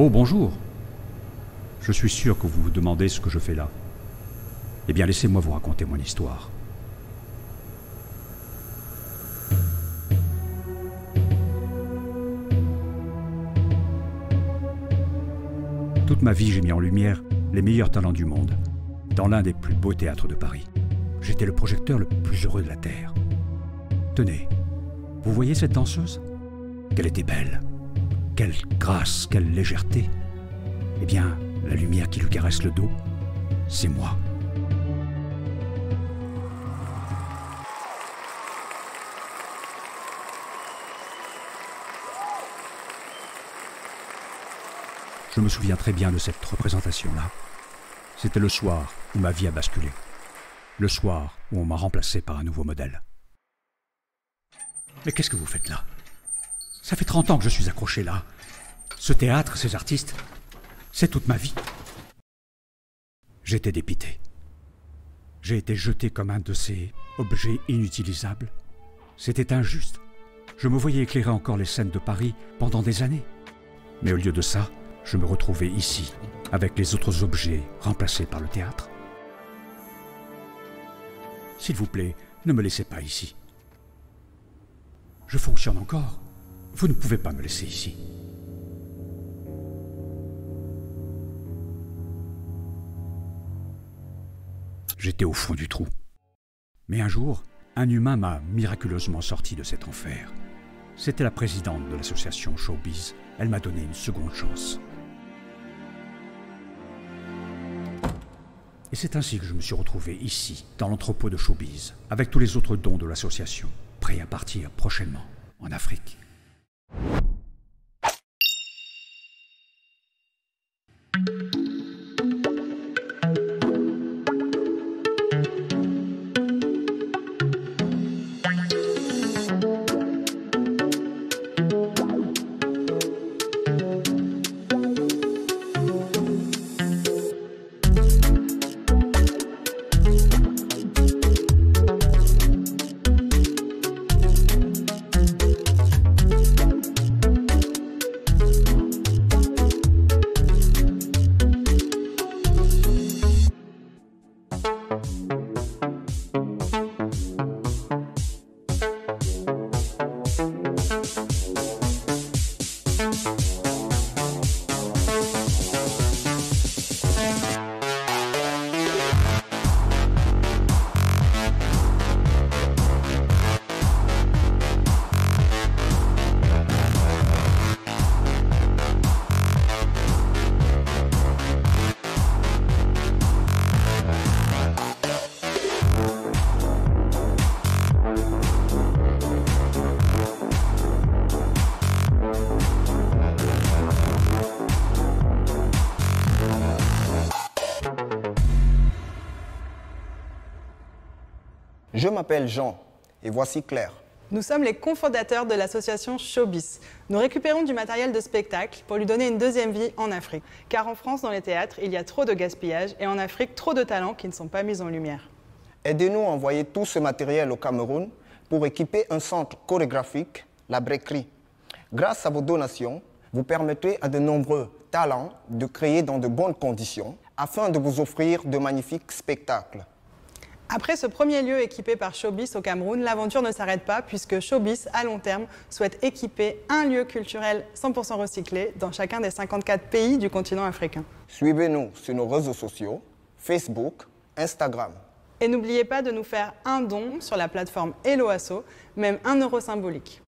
Oh, bonjour. Je suis sûr que vous vous demandez ce que je fais là. Eh bien, laissez-moi vous raconter mon histoire. Toute ma vie, j'ai mis en lumière les meilleurs talents du monde, dans l'un des plus beaux théâtres de Paris. J'étais le projecteur le plus heureux de la Terre. Tenez, vous voyez cette danseuse? Qu'elle était belle. Quelle grâce, quelle légèreté. Eh bien, la lumière qui lui caresse le dos, c'est moi. Je me souviens très bien de cette représentation-là. C'était le soir où ma vie a basculé. Le soir où on m'a remplacé par un nouveau modèle. Mais qu'est-ce que vous faites là? Ça fait 30 ans que je suis accroché là. Ce théâtre, ces artistes, c'est toute ma vie. J'étais dépité. J'ai été jeté comme un de ces objets inutilisables. C'était injuste. Je me voyais éclairer encore les scènes de Paris pendant des années. Mais au lieu de ça, je me retrouvais ici, avec les autres objets remplacés par le théâtre. S'il vous plaît, ne me laissez pas ici. Je fonctionne encore. Vous ne pouvez pas me laisser ici. J'étais au fond du trou. Mais un jour, un humain m'a miraculeusement sorti de cet enfer. C'était la présidente de l'association Showbiz. Elle m'a donné une seconde chance. Et c'est ainsi que je me suis retrouvé ici, dans l'entrepôt de Showbiz, avec tous les autres dons de l'association, prêts à partir prochainement en Afrique. Je m'appelle Jean et voici Claire. Nous sommes les cofondateurs de l'association Showbiz. Nous récupérons du matériel de spectacle pour lui donner une deuxième vie en Afrique. Car en France, dans les théâtres, il y a trop de gaspillage et en Afrique, trop de talents qui ne sont pas mis en lumière. Aidez-nous à envoyer tout ce matériel au Cameroun pour équiper un centre chorégraphique, la Bréquerie. Grâce à vos donations, vous permettez à de nombreux talents de créer dans de bonnes conditions afin de vous offrir de magnifiques spectacles. Après ce premier lieu équipé par Showbiz au Cameroun, l'aventure ne s'arrête pas puisque Showbiz, à long terme, souhaite équiper un lieu culturel 100% recyclé dans chacun des 54 pays du continent africain. Suivez-nous sur nos réseaux sociaux, Facebook, Instagram. Et n'oubliez pas de nous faire un don sur la plateforme Helloasso, même 1 € symbolique.